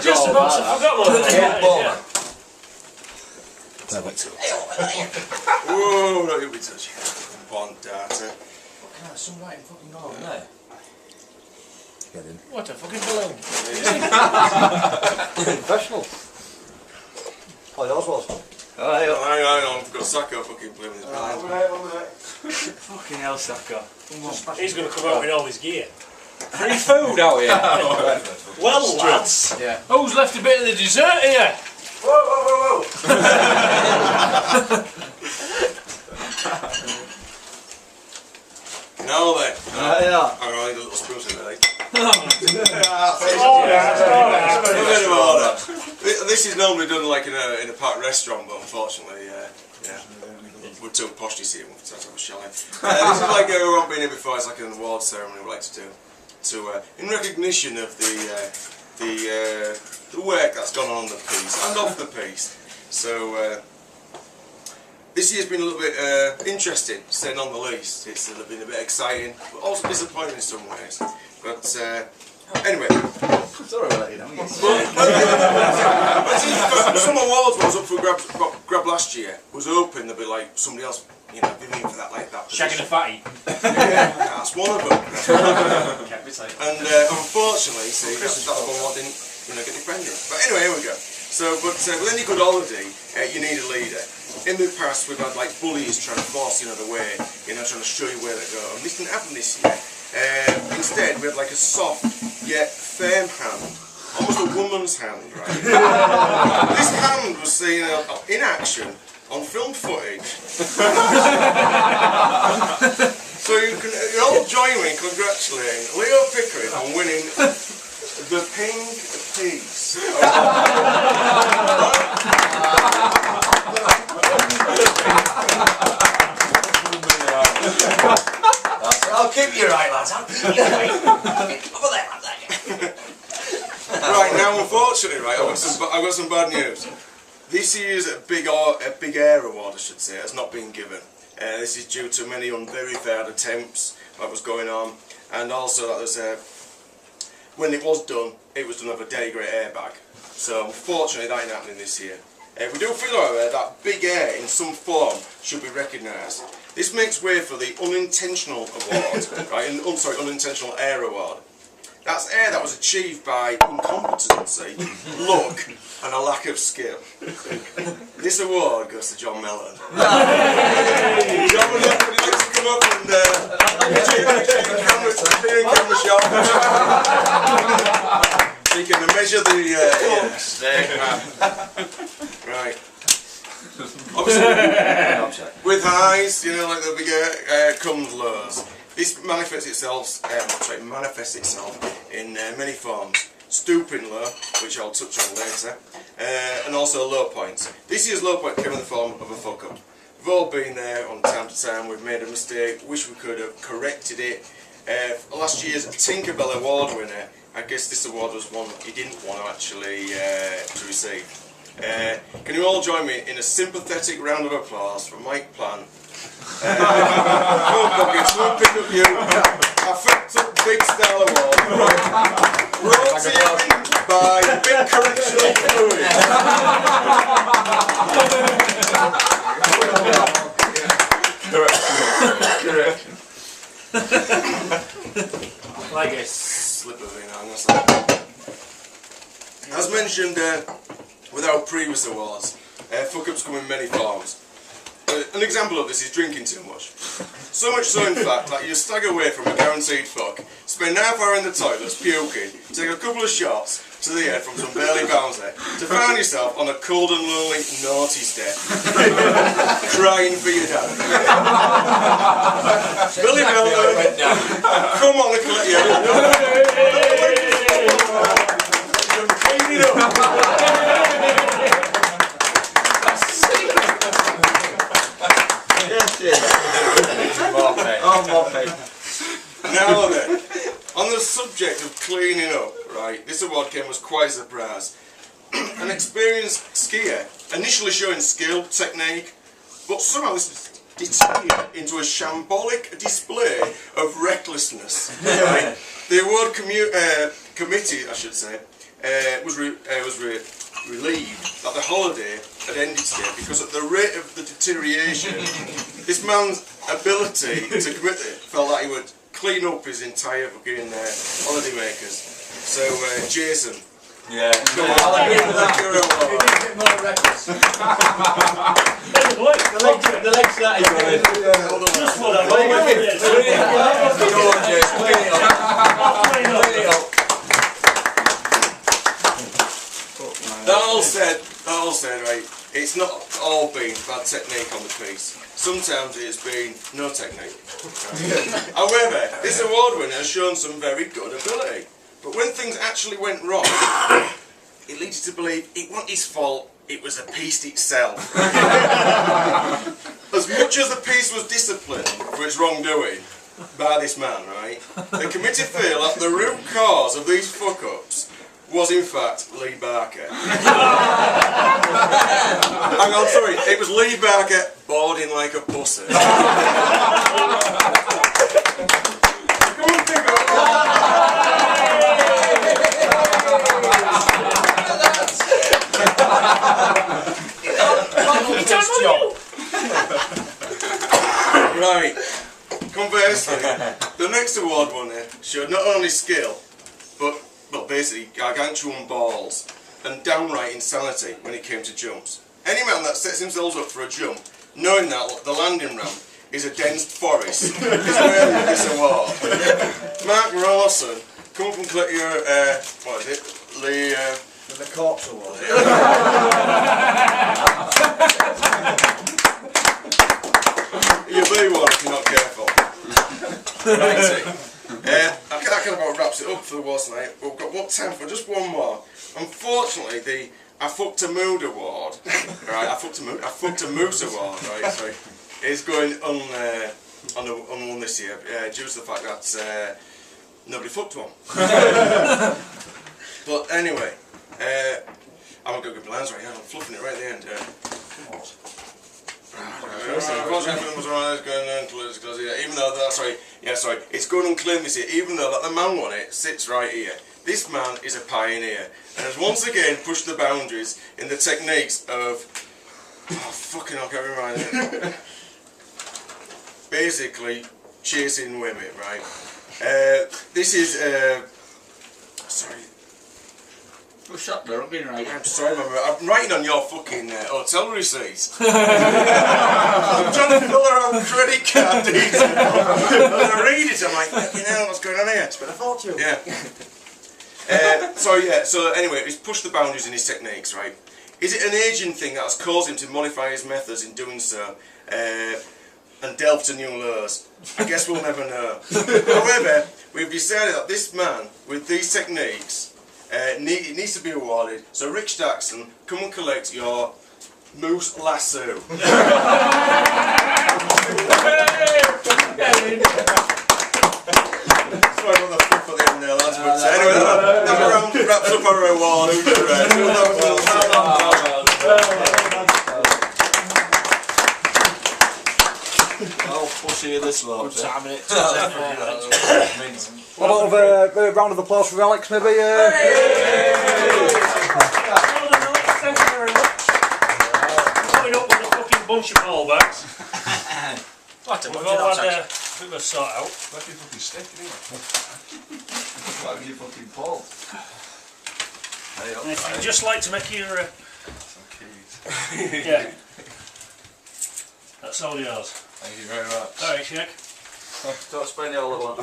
Just about to forget one. Whoa, no, you'll be touching. One data. Fucking hell, some writing fucking going on there. Get in. What a fucking balloon. Professional. Oh, yours was. Oh, hang on, I've got Sacco fucking playing with his balloon. Fucking hell, Saka. He's going to come out with all his gear. Free food out here. Well, lads. Yeah. Who's left a bit of the dessert here? Whoa, whoa, whoa, whoa! Now then. Yeah. I'm going to need a little spoon in there. This is normally done like in a packed restaurant, but unfortunately, yeah, we're too posh to see it. We'll have a shell in. This is like we've not been here before. It's like an award ceremony we like to do, in recognition of the work that's gone on the piece and off the piece. So this year's been a little bit interesting, to say not the least. It's been a bit exciting, but also disappointing in some ways. But anyway. Sorry about that, you know. Some awards was up for grab last year. Was hoping there'd be like somebody else, you know, bidding for that like that. Shagging a fatty. Yeah, that's one of them. And unfortunately, see, that's one what didn't, get defended. But anyway, here we go. So, but with any good holiday, you need a leader. In the past, we've had like bullies trying to force you the way, trying to show you where to go. And this didn't happen this year. Instead, we had like a soft yet firm hand, almost a woman's hand, right? This hand was seen in action on film footage. So you all join me in congratulating Leo Pickering on winning the Ping Piece. I'll keep you right, lads. I'll keep you right. Over there, lads. Right, now unfortunately, right, I've got some bad news. This year's big air award, I should say, has not been given. This is due to many unverified attempts that was going on, and also that was when it was done with a Day Great airbag. So unfortunately, that ain't happening this year. We do feel, however, that big air in some form should be recognised. This makes way for the unintentional award, right? Unintentional air award. That's air that was achieved by incompetency, luck, and a lack of skill. This award goes to John Mellon. John, would you like to come up and camera shot? So you can measure the right. Obviously, with highs, like the big air comes lows. This manifests itself in many forms. Stooping low, which I'll touch on later, and also low points. This year's low point came in the form of a fuck up. We've all been there on time to time. We've made a mistake. Wish we could have corrected it. Last year's Tinkerbell Award winner, I guess this award was one he didn't want to actually to receive. Can you all join me in a sympathetic round of applause for Mike Plagne? We'll pick up you. I fucked up Big Style Award. Brought to you by Big Correctional Fluid. Correct. Like a slip of it, as mentioned with our previous awards, fuck-ups come in many forms. An example of this is drinking too much. So much so in fact that you stagger away from a guaranteed fuck, spend half hour in the toilets puking, take a couple of shots to the head from some burly bouncer, to find yourself on a cold and lonely naughty step, crying for your dad. Billy Melvin, come on and collect your clean it up. Now then, on the subject of cleaning up, right, this award came as quite a surprise. An experienced skier, initially showing skill, technique, but somehow this deteriorated into a shambolic display of recklessness. Right? The award committee, I should say, was relieved that the holiday had ended today because at the rate of the deterioration, this man's ability to commit it felt like he would clean up his entire fucking holiday makers. So, Jason. Yeah. Come on, I'll agree with that. You're a lot. A bit more reckless. The legs that is going. Just what I Go on, Jason. Clean it up. That all said, right, it's not all been bad technique on the piece. Sometimes it's been no technique. Right? However, this award winner has shown some very good ability. But when things actually went wrong, it leads you to believe it wasn't his fault, it was the piece itself. As much as the piece was disciplined for its wrongdoing by this man, right, the committee feel that the root cause of these fuck-ups was in fact Lee Barker. Hang on, sorry, it was Lee Barker boarding like a pussy. Right, conversely, the next award winner showed not only skill, but, well, basically gargantuan balls and downright insanity when it came to jumps. Any man that sets himself up for a jump, knowing that the landing ramp is a dense forest, is worthy of this award. Mark Rawson, come up and collect your, what is it, The corpse award. You'll be one if you're not careful. Righty. That kind of about wraps it up for the awards tonight. We've got time for just one more. Unfortunately, the I Fucked a Mood award, right? I Fucked a Moose award, right? Sorry, is going unwon this year due to the fact that nobody fucked one. But anyway, I'm gonna go get my lines right here. I'm fluffing it right at the end. Even though that, sorry, it's going unclaimed this year. Even though that the man on it sits right here. This man is a pioneer and has once again pushed the boundaries in the techniques of fucking hell, I can't remember. Basically, chasing women, right? This is sorry. Well, shut there, I'm being right. I'm sorry, I'm writing on your fucking hotel receipt. I'm trying to fill her own credit card details. And I read it, I'm like, you know, what's going on here? It's been a fortune. Yeah. So anyway, he's pushed the boundaries in his techniques, right? Is it an aging thing that has caused him to modify his methods in doing so and delve to new lures? I guess we'll never know. However, we've decided that this man, with these techniques, it needs to be awarded. So Rich Jackson, come and collect your moose lasso. Sorry about the flip at the end there, lads, but anyway, that round wraps up our award. Oh, pussy this lot. Good time in it. What about a round of applause for Alex, maybe? Thank you very much. Coming up with a fucking bunch of callbacks. We've all had a bit of a sort out. Like your fucking stick, isn't it? Like your fucking Paul. And if you'd just like to make your... yeah. That's all yours. Thank you very much. Alright, Shaq. Don't explain it all at once.